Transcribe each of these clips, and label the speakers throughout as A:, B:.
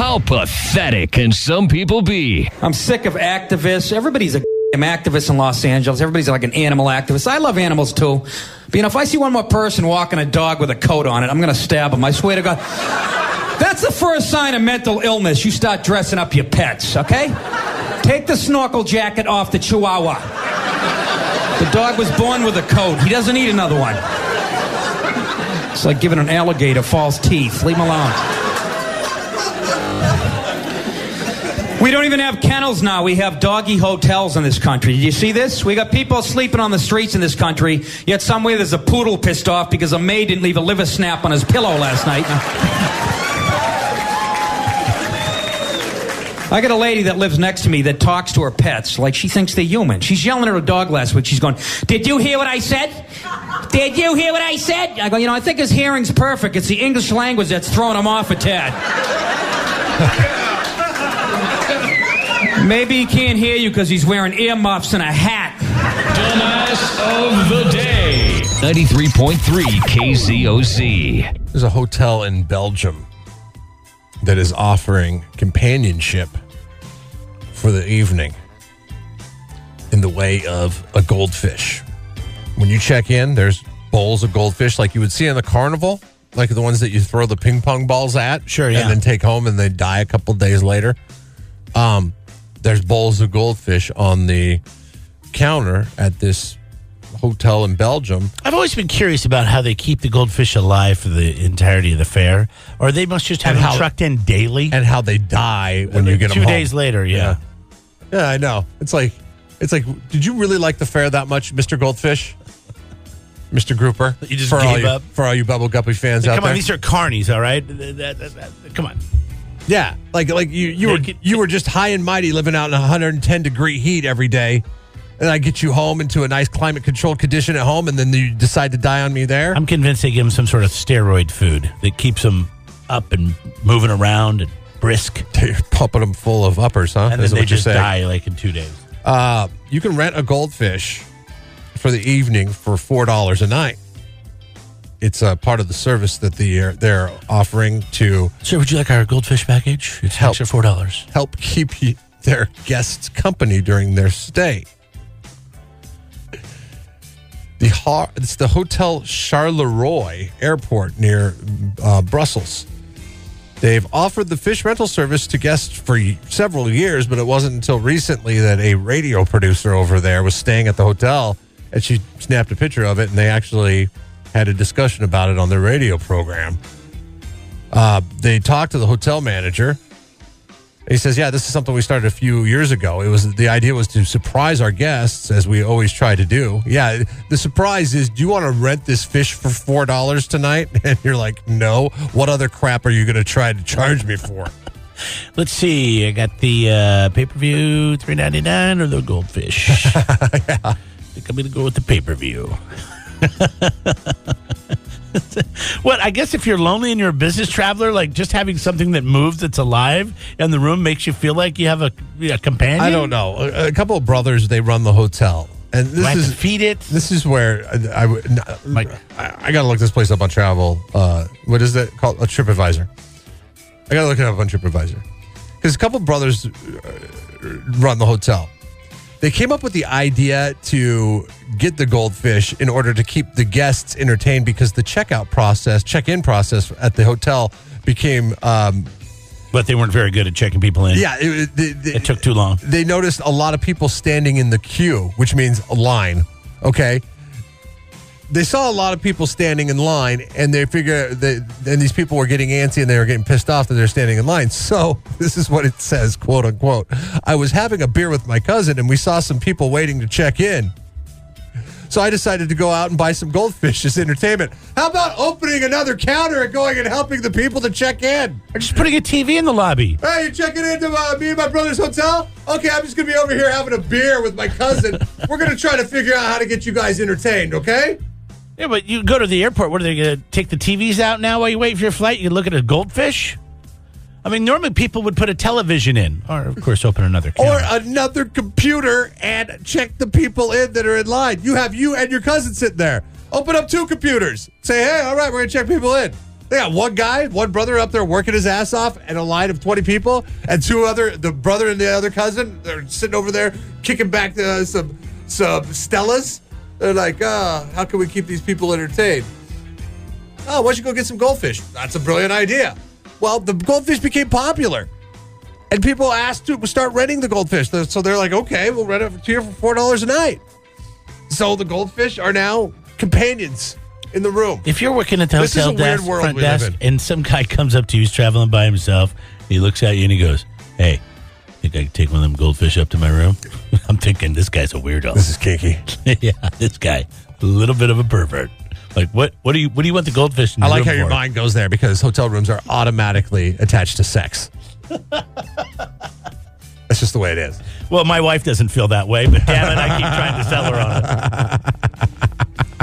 A: How pathetic can some people be?
B: I'm sick of activists. Everybody's a activist in Los Angeles. Everybody's like an animal activist. I love animals too. But if I see one more person walking a dog with a coat on it, I'm going to stab him. I swear to God. That's the first sign of mental illness. You start dressing up your pets, okay? Take the snorkel jacket off the Chihuahua. The dog was born with a coat. He doesn't need another one. It's like giving an alligator false teeth. Leave him alone. We don't even have kennels now. We have doggy hotels in this country. Did you see this? We got people sleeping on the streets in this country, yet somewhere there's a poodle pissed off because a maid didn't leave a liver snap on his pillow last night. I got a lady that lives next to me that talks to her pets like she thinks they're human. She's yelling at her dog last week. She's going, "Did you hear what I said? Did you hear what I said?" I go, I think his hearing's perfect. It's the English language that's throwing him off a tad. Maybe he can't hear you because he's wearing earmuffs and a hat.
A: Dumbass of the day. 93.3 KZOZ.
C: There's a hotel in Belgium that is offering companionship for the evening in the way of a goldfish. When you check in, there's bowls of goldfish like you would see in the carnival, like the ones that you throw the ping pong balls at.
D: Sure, yeah.
C: And then take home and they die a couple days later. There's bowls of goldfish on the counter at this hotel in Belgium.
D: I've always been curious about how they keep the goldfish alive for the entirety of the fair, or they must just have them trucked in daily,
C: and how they die when you get them home.
D: 2 days later. Yeah,
C: I know. It's like, did you really like the fair that much, Mr. Goldfish, Mr. Grouper?
D: You just gave up
C: for all you Bubble Guppy fans out there.
D: Come on, these are carnies, all right? Come on.
C: Yeah, like you were just high and mighty living out in 110-degree heat every day, and I get you home into a nice climate-controlled condition at home, and then you decide to die on me there?
D: I'm convinced they give them some sort of steroid food that keeps them up and moving around and brisk.
C: You're pumping them full of uppers, huh?
D: And then they just die like in 2 days.
C: You can rent a goldfish for the evening for $4 a night. It's a part of the service that they're offering to...
D: Sir, would you like our goldfish package? It's extra $4.
C: Help keep their guests company during their stay. It's the Hotel Charleroi Airport near Brussels. They've offered the fish rental service to guests for several years, but it wasn't until recently that a radio producer over there was staying at the hotel, and she snapped a picture of it, and they actually had a discussion about it on their radio program. They talked to the hotel manager. He says, yeah, this is something we started a few years ago. The idea was to surprise our guests, as we always try to do. Yeah, the surprise is, do you want to rent this fish for $4 tonight? And you're like, no. What other crap are you going to try to charge me for?
D: Let's see. I got the pay-per-view $3.99 or the goldfish. Yeah. I think I'm going to go with the pay-per-view. What, I guess if you're lonely and you're a business traveler, like just having something that moves that's alive in the room makes you feel like you have a companion?
C: I don't know. A couple of brothers, they run the hotel. And this is
D: feed it.
C: This is where I got to look this place up on travel. What is that called? A TripAdvisor. I got to look it up on TripAdvisor. Because a couple of brothers run the hotel. They came up with the idea to get the goldfish in order to keep the guests entertained because the check-in process at the hotel became...
D: but they weren't very good at checking people in.
C: Yeah.
D: It took too long.
C: They noticed a lot of people standing in the queue, which means a line, okay? They saw a lot of people standing in line, and they figured and these people were getting antsy and they were getting pissed off that they're standing in line. So this is what it says, quote unquote. I was having a beer with my cousin, and we saw some people waiting to check in. So I decided to go out and buy some goldfish as entertainment. How about opening another counter and going and helping the people to check in?
D: Or just putting a TV in the lobby.
C: Hey, you're checking into me and my brother's hotel? Okay, I'm just going to be over here having a beer with my cousin. We're going to try to figure out how to get you guys entertained, okay?
D: Yeah, but you go to the airport. What are they going to take the TVs out now while you wait for your flight? You look at a goldfish? I mean, normally people would put a television in, or of course open another counter.
C: Or another computer and check the people in that are in line. You have you and your cousin sitting there. Open up 2 computers. Say, hey, all right, we're going to check people in. They got one brother up there working his ass off, and a line of 20 people, and the brother and the other cousin, they're sitting over there kicking back some Stellas. They're like, how can we keep these people entertained? Oh, why don't you go get some goldfish? That's a brilliant idea. Well, the goldfish became popular, and people asked to start renting the goldfish. So they're like, okay, we'll rent it here for $4 a night. So the goldfish are now companions in the room.
D: If you're working at the
C: This is
D: hotel
C: a weird
D: desk,
C: world
D: front
C: we live
D: desk,
C: in.
D: and some guy comes up to you, he's traveling by himself, he looks at you and he goes, hey, think I can take one of them goldfish up to my room? I'm thinking, this guy's a weirdo.
C: This is kinky.
D: Yeah, this guy, a little bit of a pervert. Like, what do you want the goldfish in
C: I
D: your
C: like
D: room
C: how your
D: for?
C: mind goes there because hotel rooms are automatically attached to sex. That's just the way it is.
D: Well, my wife doesn't feel that way, but damn it, I keep trying to sell her on it.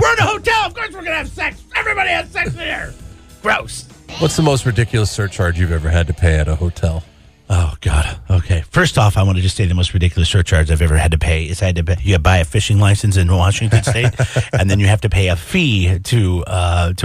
D: We're in a hotel. Of course we're going to have sex. Everybody has sex here. Gross.
C: What's the most ridiculous surcharge you've ever had to pay at a hotel?
D: Oh, God. Okay. First off, I want to just say the most ridiculous surcharge I've ever had to pay is you buy a fishing license in Washington State, and then you have to pay a fee to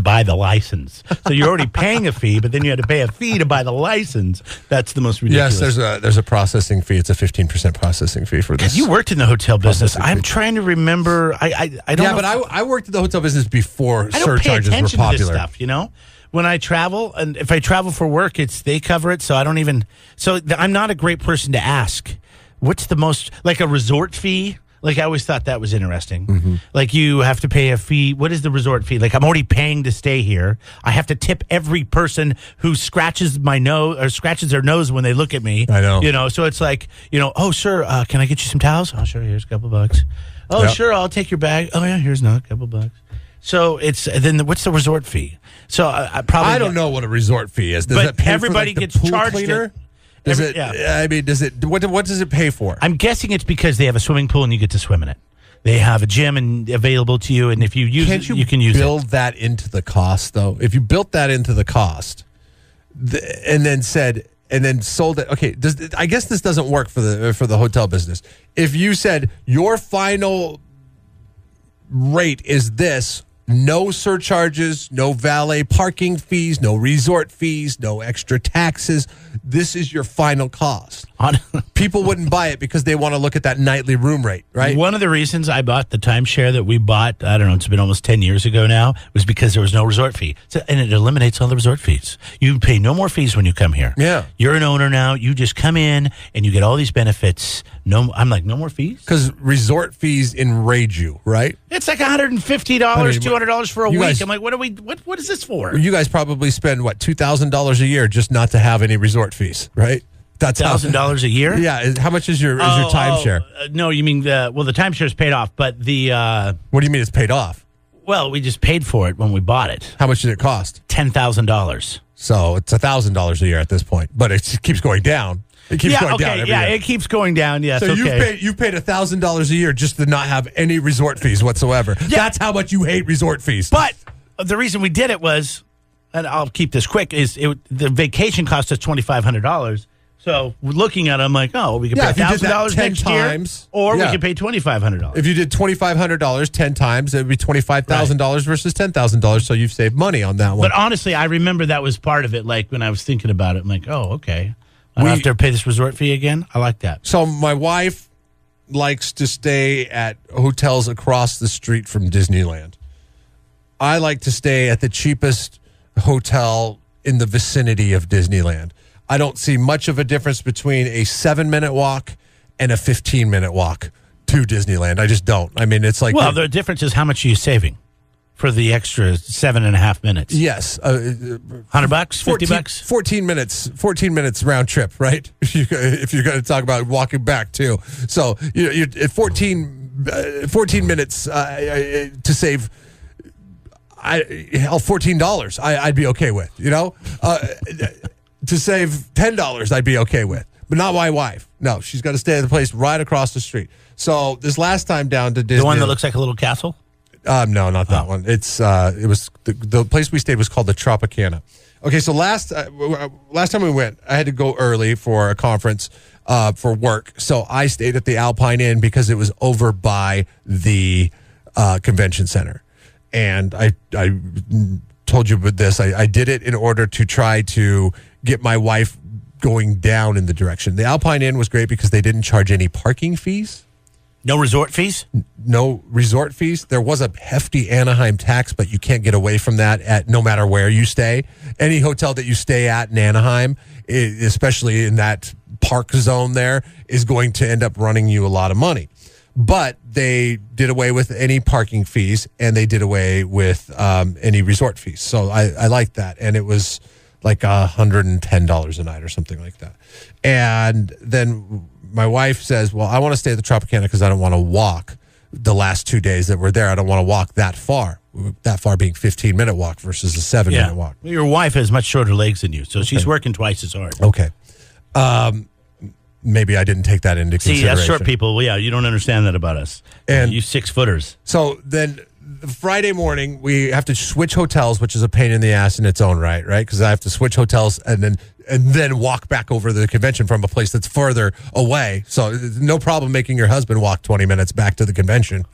D: buy the license. So you're already paying a fee, but then you had to pay a fee to buy the license. That's the most ridiculous.
C: Yes, there's a processing fee. It's a 15% processing fee for this.
D: You worked in the hotel business.
C: Processing
D: I'm
C: fee.
D: trying to remember. I don't know.
C: Yeah, but I worked in the hotel business before
D: I don't pay
C: surcharges were
D: attention to this
C: popular.
D: stuff, you know? When I travel, and if I travel for work, they cover it, so I don't even... So I'm not a great person to ask. What's the most... Like a resort fee? Like, I always thought that was interesting.
C: Mm-hmm.
D: Like, you have to pay a fee. What is the resort fee? Like, I'm already paying to stay here. I have to tip every person who scratches my nose or scratches their nose when they look at me.
C: I know.
D: You know, so it's like, oh, sir, can I get you some towels? Oh, sure, here's a couple bucks. Oh,
C: Yep.
D: sure, I'll take your bag. Oh, yeah, here's another couple bucks. So what's the resort fee? So I
C: don't know what a resort fee is. Does
D: But
C: that pay
D: everybody
C: for, like,
D: gets
C: the pool
D: charged
C: cleaner?
D: it.
C: Does
D: Every-
C: it?
D: yeah.
C: I mean, does it? What does it pay for?
D: I'm guessing it's because they have a swimming pool and you get to swim in it. They have a gym available to you, and if you use
C: Can't
D: it, you can use
C: build
D: it.
C: that into the cost, though? If you built that into the cost, and then sold it, okay. I guess this doesn't work for the hotel business. If you said your final rate is this. No surcharges, no valet parking fees, no resort fees, no extra taxes. This is your final cost. People wouldn't buy it because they want to look at that nightly room rate, right?
D: One of the reasons I bought the timeshare that we bought, I don't know, it's been almost 10 years ago now, was because there was no resort fee. And it eliminates all the resort fees. You pay no more fees when you come here.
C: Yeah.
D: You're an owner now. You just come in and you get all these benefits. I'm like, no more fees?
C: Because resort fees enrage you, right?
D: It's like $150, $200 for a
C: you
D: week.
C: guys-
D: I'm like, what is this for?
C: You guys probably spend, what, $2,000 a year just not to have any resort fees, right? That's how-
D: $1,000 a year?
C: Yeah. How much is your timeshare?
D: No, you mean the timeshare's paid off, but
C: What do you mean it's paid off?
D: we just paid for it when we bought it.
C: How much did it cost?
D: $10,000.
C: So it's $1,000 a year at this point, but it keeps going down. It keeps going down every year.
D: It keeps going down. Yes,
C: So
D: okay.
C: you've paid $1,000 a year just to not have any resort fees whatsoever.
D: Yeah.
C: That's how much you hate resort fees.
D: But the reason we did it was, and I'll keep this quick, is the vacation cost us $2,500. So looking at it, I'm like, oh, we can
C: Yeah,
D: pay
C: if you did that
D: $1,000
C: 10
D: next
C: times,
D: year, or
C: yeah.
D: we can pay $2,500.
C: If you did $2,500 10 times, it would be $25,000 versus $10,000. So you've saved money on that one.
D: But honestly, I remember that was part of it. Like when I was thinking about it, I'm like, oh, okay. I don't have to pay this resort fee again. I like that.
C: So my wife likes to stay at hotels across the street from Disneyland. I like to stay at the cheapest hotel in the vicinity of Disneyland. I don't see much of a difference between a 7-minute walk and a 15-minute walk to Disneyland. I just don't. I mean, it's like...
D: Well, the difference is how much are you saving for the extra 7.5 minutes?
C: Yes.
D: $100, $50?
C: 14 minutes round trip, right? If you're going to talk about walking back too. So you're at 14 minutes to save $14 I'd be okay with, to save $10 I'd be okay with, but not my wife. No, she's got to stay at the place right across the street. So this last time down to Disney,
D: The one that looks like a little castle?
C: no, not that one. It was the place we stayed was called the Tropicana. Okay, so last time we went, I had to go early for a conference for work, so I stayed at the Alpine Inn because it was over by the convention center, and I told you about this. I did it in order to try to get my wife going down in the direction. The Alpine Inn was great because they didn't charge any parking fees.
D: No resort fees?
C: No resort fees. There was a hefty Anaheim tax, but you can't get away from that at no matter where you stay. Any hotel that you stay at in Anaheim, especially in that park zone there, is going to end up running you a lot of money. But they did away with any parking fees, and they did away with any resort fees. So I liked that. And it was like $110 a night or something like that. And then my wife says, well, I want to stay at the Tropicana because I don't want to walk the last 2 days that we're there. I don't want to walk that far being 15-minute walk versus a 7-minute walk.
D: Well, your wife has much shorter legs than you, so she's working twice as hard.
C: Okay. Maybe I didn't take that into consideration.
D: See, that's short people. Well, yeah, you don't understand that about us.
C: And
D: you 6-footers.
C: So then Friday morning, we have to switch hotels, which is a pain in the ass in its own right? Because I have to switch hotels and then walk back over to the convention from a place that's further away. So no problem making your husband walk 20 minutes back to the convention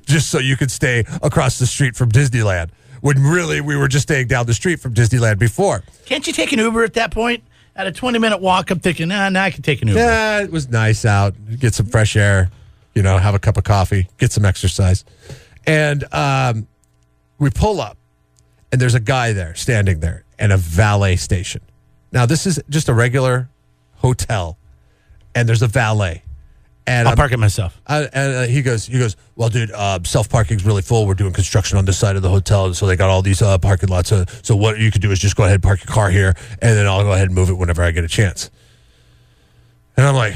C: just so you could stay across the street from Disneyland, when really we were just staying down the street from Disneyland before.
D: Can't you take an Uber at that point? At a 20-minute walk, I'm thinking, nah, I can take an Uber.
C: Yeah, it was nice out. Get some fresh air, have a cup of coffee, get some exercise. And we pull up, and there's a guy there standing there and a valet station. Now, this is just a regular hotel, and there's a valet. And
D: I'll park it myself.
C: He goes, well, dude, self-parking's really full. We're doing construction on this side of the hotel, so they got all these parking lots. So what you could do is just go ahead and park your car here, and then I'll go ahead and move it whenever I get a chance. And I'm like,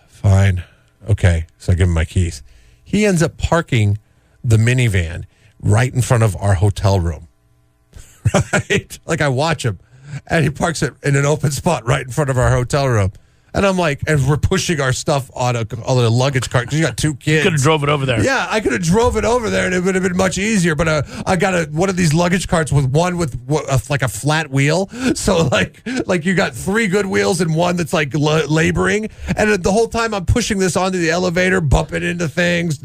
C: fine. Okay. So I give him my keys. He ends up parking the minivan right in front of our hotel room. Right? Like, I watch him, and he parks it in an open spot right in front of our hotel room. And I'm like, and we're pushing our stuff on a luggage cart because you got 2 kids.
D: You could have drove it over there.
C: Yeah, I could have drove it over there, and it would have been much easier. But I got one of these luggage carts with like a flat wheel. So like you got 3 good wheels and one that's like laboring. And the whole time I'm pushing this onto the elevator, bumping into things,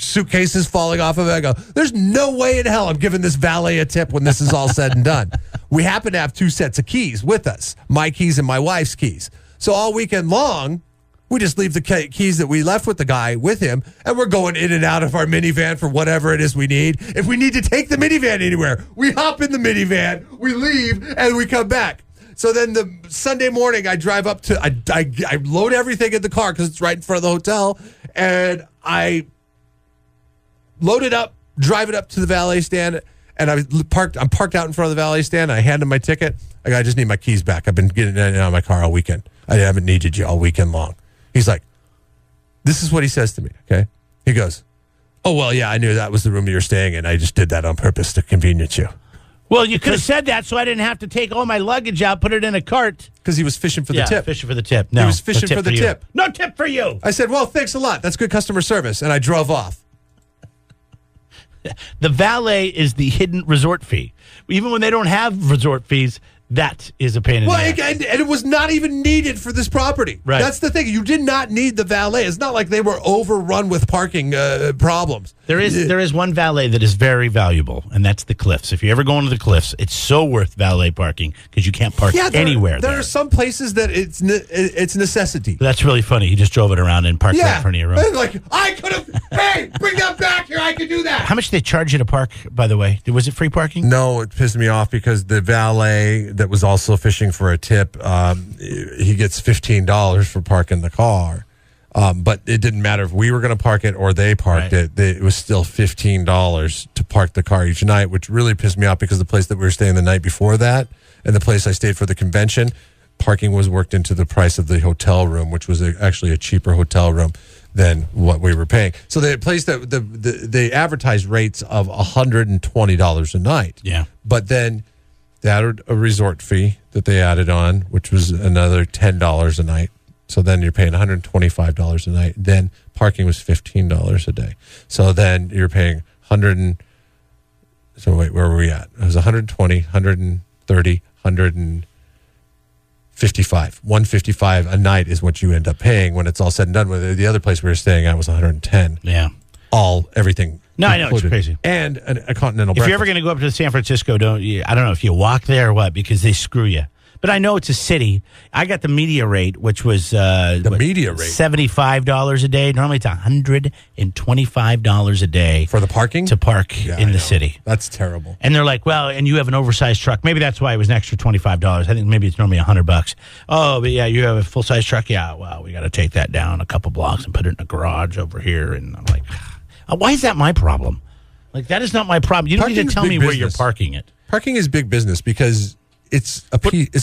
C: suitcases falling off of it. I go, there's no way in hell I'm giving this valet a tip when this is all said and done. We happen to have 2 sets of keys with us, my keys and my wife's keys. So all weekend long, we just leave the keys that we left with the guy with him, and we're going in and out of our minivan for whatever it is we need. If we need to take the minivan anywhere, we hop in the minivan, we leave, and we come back. So then the Sunday morning, I drive up to, I load everything in the car because it's right in front of the hotel, and I load it up, drive it up to the valet stand, and I'm parked out in front of the valet stand. I hand him my ticket. I just need my keys back. I've been getting in and out of my car all weekend. I haven't needed you all weekend long. He's like, this is what he says to me, okay? He goes, oh, well, yeah, I knew that was the room you were staying in. I just did that on purpose to convenience you.
D: Well, you could have said that so I didn't have to take all my luggage out, put it in a cart.
C: Because he was fishing for the tip.
D: Fishing for the tip. No,
C: he was fishing for the tip.
D: No tip for you.
C: I said, well, thanks a lot. That's good customer service. And I drove off.
D: The valet is the hidden resort fee. Even when they don't have resort fees, that is a pain in the ass.
C: And it was not even needed for this property.
D: Right.
C: That's the thing. You did not need the valet. It's not like they were overrun with parking problems.
D: There is one valet that is very valuable, and that's the Cliffs. If you ever go into the Cliffs, it's so worth valet parking because you can't park anywhere
C: there. There are some places that it's necessity.
D: That's really funny. He just drove it around and parked right in front of your room.
C: Like, I could have, hey, bring that back here. I could do that.
D: How much did they charge you to park, by the way? Was it free parking?
C: No, it pissed me off because the valet that was also fishing for a tip, he gets $15 for parking the car. But it didn't matter if we were going to park it or they parked it. It was still $15 to park the car each night, which really pissed me off because the place that we were staying the night before that and the place I stayed for the convention, parking was worked into the price of the hotel room, which was actually a cheaper hotel room than what we were paying. So the place that they advertised rates of $120 a night.
D: Yeah.
C: But then they added a resort fee that they added on, which was another $10 a night. So then you're paying $125 a night. Then parking was $15 a day. So then you're paying so wait, where were we at? It was 120, 130, 155. $155 a night is what you end up paying when it's all said and done. The other place we were staying at was 110.
D: Yeah.
C: Everything
D: No, I know, it's
C: included.
D: crazy.
C: And a continental
D: If
C: breakfast.
D: you're ever going to go up to San Francisco, I don't know if you walk there or what, because they screw you. But I know it's a city. I got the media rate, which was
C: media rate?
D: $75 a day. Normally it's $125 a day
C: For the parking?
D: to park
C: Yeah,
D: in
C: I
D: the
C: know.
D: city.
C: That's terrible.
D: And they're like, well, and you have an oversized truck. Maybe that's why it was an extra $25. I think maybe it's normally $100. Oh, but yeah, you have a full-size truck? Yeah, well, we got to take that down a couple blocks and put it in a garage over here. And I'm like, why is that my problem? Like, that is not my problem. You don't need to
C: Parking's
D: tell
C: big
D: me where you're
C: business.
D: parking it.
C: Parking is big business because it's a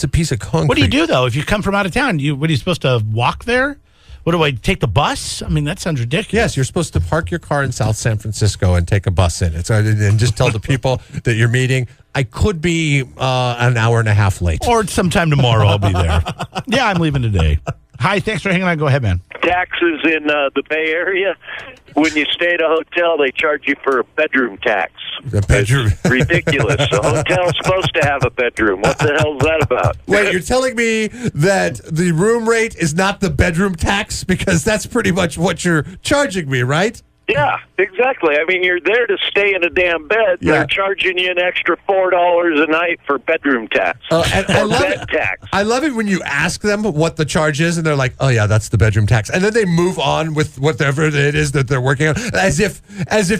C: piece of concrete.
D: What do you do, though, if you come from out of town? What are you supposed to walk there? What do I take the bus? I mean, that sounds ridiculous.
C: Yes, you're supposed to park your car in South San Francisco and take a bus in. And just tell the people that you're meeting, I could be an hour and a half late.
D: Or sometime tomorrow I'll be there. Yeah, I'm leaving today. Hi, thanks for hanging on. Go ahead, man.
E: Taxes in the Bay Area. When you stay at a hotel, they charge you for a bedroom tax.
C: The bedroom.
E: It's ridiculous. A hotel's supposed to have a bedroom. What the hell's that about?
C: Wait, you're telling me that the room rate is not the bedroom tax? Because that's pretty much what you're charging me, right?
E: Yeah, exactly. I mean, you're there to stay in a damn bed.
C: Yeah.
E: They're charging you an extra $4 a night for bedroom tax.
C: And I
E: or
C: love
E: bed
C: it.
E: tax.
C: I love it when you ask them what the charge is, and they're like, "Oh yeah, that's the bedroom tax," and then they move on with whatever it is that they're working on, as if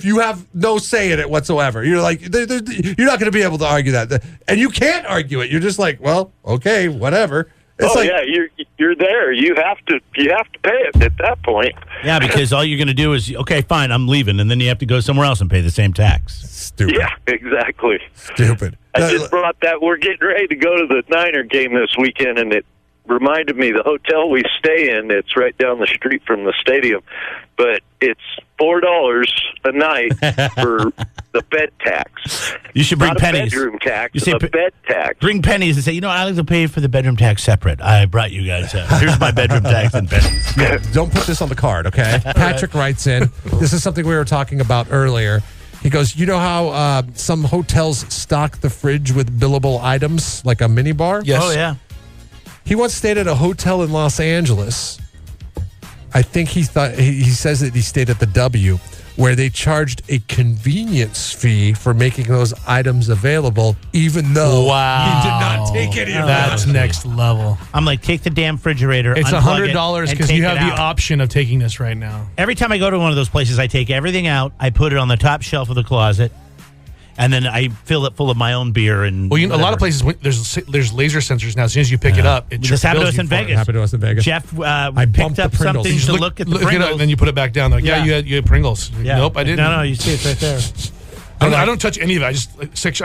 C: you have no say in it whatsoever. You're like, you're not going to be able to argue that, and you can't argue it. You're just like, well, okay, whatever. It's
E: Yeah, you're there. You have to pay it at that point.
D: Yeah, because all you're going to do is, okay, fine, I'm leaving, and then you have to go somewhere else and pay the same tax.
C: stupid.
E: Yeah, exactly.
C: Stupid.
E: I just brought that. We're getting ready to go to the Niner game this weekend, and it reminded me the hotel we stay in. It's right down the street from the stadium, but it's $4 a night for the bed tax.
D: You should bring
E: Not
D: pennies.
E: A bedroom tax.
D: You say
E: a bed tax.
D: Bring pennies and say, you know, I like to pay for the bedroom tax separate. I brought you guys. Here's my bedroom tax and pennies.
C: Yeah, don't put this on the card, okay? Patrick writes in, this is something we were talking about earlier. He goes, you know how some hotels stock the fridge with billable items, like a minibar?
B: Yes.
D: Oh, yeah.
C: He once stayed at a hotel in Los Angeles. I think he says that he stayed at the W, where they charged a convenience fee for making those items available, even though he did not take any of them.
F: That's next level.
D: I'm like, take the damn refrigerator.
F: It's
D: unplug it,
F: $100
D: and
F: because
D: take
F: you have
D: it
F: the
D: out.
F: option of taking this right now.
D: Every time I go to one of those places, I take everything out, I put it on the top shelf of the closet, and then I fill it full of my own beer. And
F: Well, a lot of
D: whatever.
F: places there's laser sensors now. As soon as you pick it up, it
D: This happened to
F: bills
D: us
F: you
D: in
F: for it.
D: Vegas.
C: Happened to us in Vegas.
D: Jeff
C: bumped
D: picked
C: the
D: up
C: Pringles.
D: something
C: You
D: to
C: just
D: look at the
F: Look it up,
D: Pringles.
F: and then you put it back down. They're like,
D: Yeah.
F: you had Pringles. Nope, I didn't.
D: No, you see it's right there.
F: I don't touch any of it. I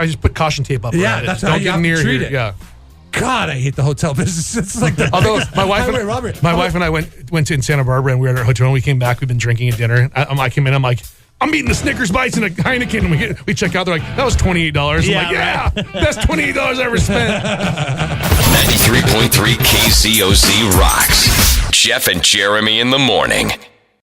F: just put caution tape up.
C: Yeah,
F: around it.
C: that's
F: Don't
C: how you
F: get
C: have to
F: near
C: treat
F: here.
C: it.
F: Yeah.
C: God, I hate the hotel business. It's like the
F: Although my wife
C: Wait, Robert.
F: and I went to in Santa Barbara, and we were at our hotel. And we came back. We've been drinking at dinner. I came in. I'm like, I'm eating the Snickers bites and a Heineken. And we check out. They're like, that was $28.
D: Yeah,
F: I'm like, best $28 I ever spent.
A: 93.3 KZOZ rocks. Jeff and Jeremy in the morning.